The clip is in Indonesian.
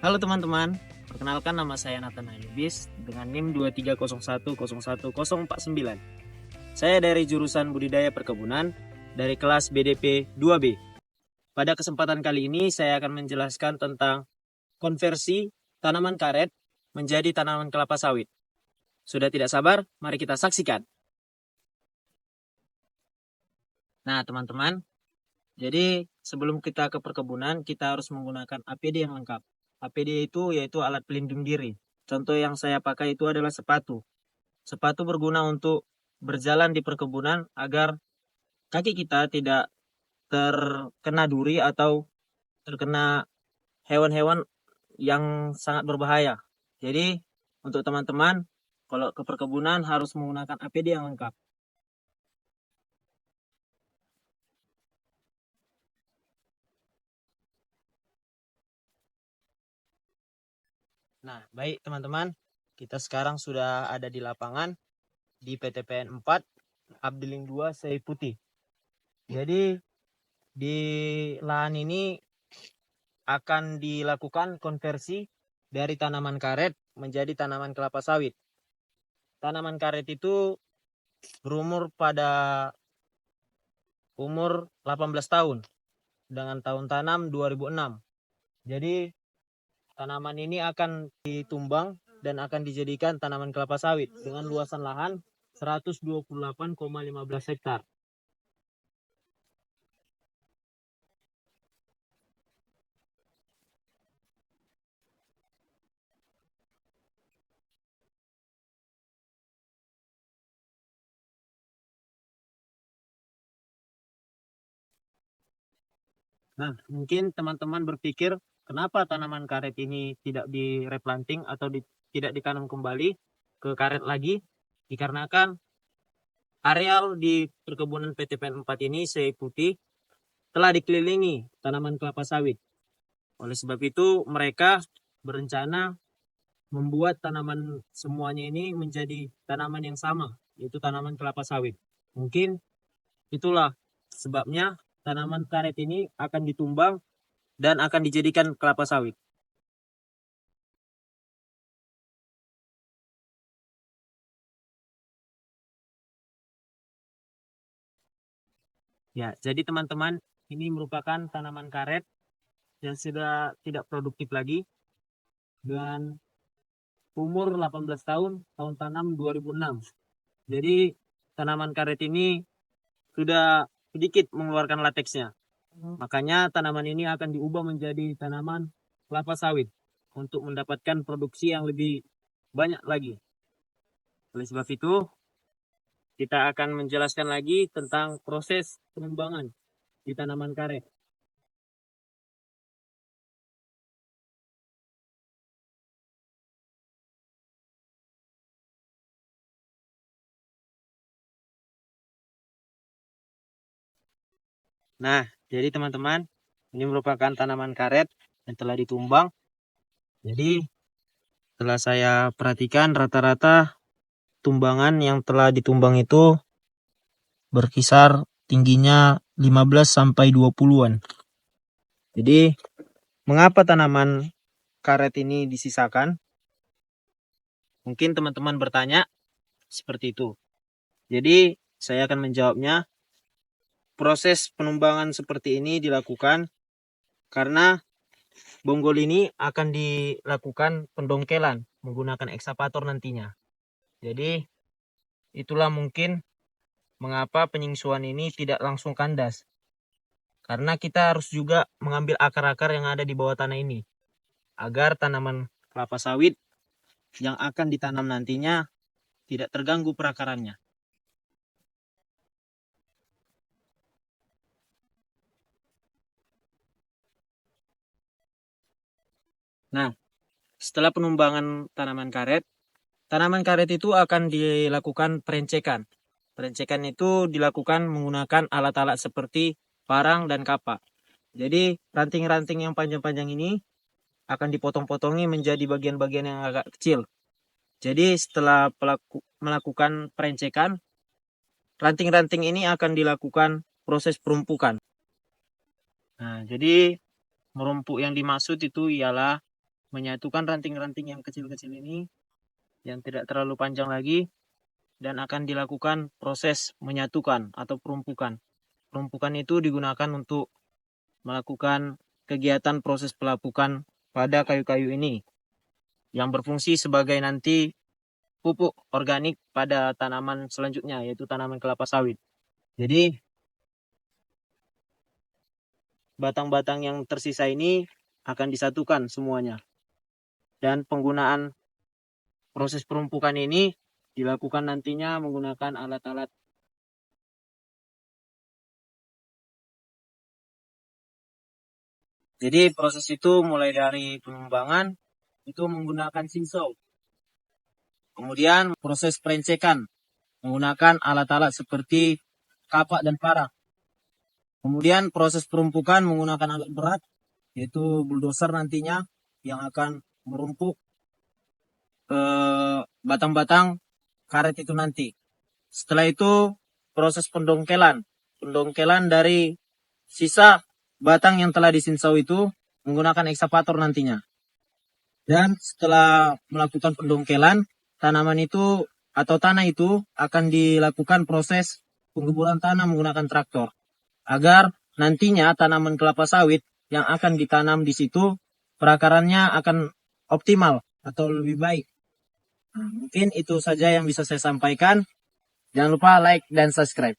Halo teman-teman, perkenalkan nama saya Nathan Ayubis dengan NIM 2301010049. Saya dari jurusan Budidaya Perkebunan dari kelas BDP 2B. Pada kesempatan kali ini saya akan menjelaskan tentang konversi tanaman karet menjadi tanaman kelapa sawit. Sudah tidak sabar, mari kita saksikan. Nah teman-teman, jadi sebelum kita ke perkebunan, kita harus menggunakan APD yang lengkap. APD itu yaitu alat pelindung diri. Contoh yang saya pakai itu adalah sepatu. Sepatu berguna untuk berjalan di perkebunan agar kaki kita tidak terkena duri atau terkena hewan-hewan yang sangat berbahaya. Jadi, untuk teman-teman, kalau ke perkebunan harus menggunakan APD yang lengkap. Nah, baik teman-teman, kita sekarang sudah ada di lapangan di PTPN 4, Abdeling 2, Sei Putih. Jadi, di lahan ini akan dilakukan konversi dari tanaman karet menjadi tanaman kelapa sawit. Tanaman karet itu berumur pada umur 18 tahun dengan tahun tanam 2006. Jadi tanaman ini akan ditumbang dan akan dijadikan tanaman kelapa sawit dengan luasan lahan 128,15 hektar. Nah, mungkin teman-teman berpikir kenapa tanaman karet ini tidak direplanting atau tidak ditanam kembali ke karet lagi? Dikarenakan areal di perkebunan PTPN 4 ini Sei Putih telah dikelilingi tanaman kelapa sawit. Oleh sebab itu, mereka berencana membuat tanaman semuanya ini menjadi tanaman yang sama, yaitu tanaman kelapa sawit. Mungkin itulah sebabnya tanaman karet ini akan ditumbang dan akan dijadikan kelapa sawit. Ya, jadi teman-teman, ini merupakan tanaman karet yang sudah tidak produktif lagi dengan umur 18 tahun, tahun tanam 2006. Jadi tanaman karet ini sudah sedikit mengeluarkan lateksnya. Makanya tanaman ini akan diubah menjadi tanaman kelapa sawit untuk mendapatkan produksi yang lebih banyak lagi. Oleh sebab itu, kita akan menjelaskan lagi tentang proses pengembangan di tanaman karet. Nah, jadi teman-teman, ini merupakan tanaman karet yang telah ditumbang. Jadi, setelah saya perhatikan rata-rata tumbangan yang telah ditumbang itu berkisar tingginya 15 sampai 20-an. Jadi, mengapa tanaman karet ini disisakan? Mungkin teman-teman bertanya seperti itu. Jadi, saya akan menjawabnya. Proses penumbangan seperti ini dilakukan karena bonggol ini akan dilakukan pendongkelan menggunakan ekskavator nantinya. Jadi, itulah mungkin mengapa penyingsuan ini tidak langsung kandas. Karena kita harus juga mengambil akar-akar yang ada di bawah tanah ini. Agar tanaman kelapa sawit yang akan ditanam nantinya tidak terganggu perakarannya. Nah, setelah penumbangan tanaman karet itu akan dilakukan perencekan. Perencekan itu dilakukan menggunakan alat-alat seperti parang dan kapak. Jadi ranting-ranting yang panjang-panjang ini akan dipotong-potongi menjadi bagian-bagian yang agak kecil. Jadi setelah melakukan perencekan, ranting-ranting ini akan dilakukan proses perumpukan. Nah, jadi merumpuk yang dimaksud itu ialah menyatukan ranting-ranting yang kecil-kecil ini, yang tidak terlalu panjang lagi, dan akan dilakukan proses menyatukan atau perumpukan. Perumpukan itu digunakan untuk melakukan kegiatan proses pelapukan pada kayu-kayu ini, yang berfungsi sebagai nanti pupuk organik pada tanaman selanjutnya, yaitu tanaman kelapa sawit. Jadi, batang-batang yang tersisa ini akan disatukan semuanya. Dan penggunaan proses perumpukan ini dilakukan nantinya menggunakan alat-alat. Jadi proses itu mulai dari penumbangan itu menggunakan sinsau. Kemudian proses perencekan menggunakan alat-alat seperti kapak dan parang. Kemudian proses perumpukan menggunakan alat berat, yaitu bulldozer nantinya yang akan merumpuk batang-batang karet itu nanti. Setelah itu proses pendongkelan dari sisa batang yang telah disinsau itu menggunakan ekskavator nantinya. Dan setelah melakukan pendongkelan, tanaman itu atau tanah itu akan dilakukan proses penggemburan tanah menggunakan traktor, agar nantinya tanaman kelapa sawit yang akan ditanam di situ perakarannya akan optimal atau lebih baik. Mungkin itu saja yang bisa saya sampaikan. Jangan lupa like dan subscribe.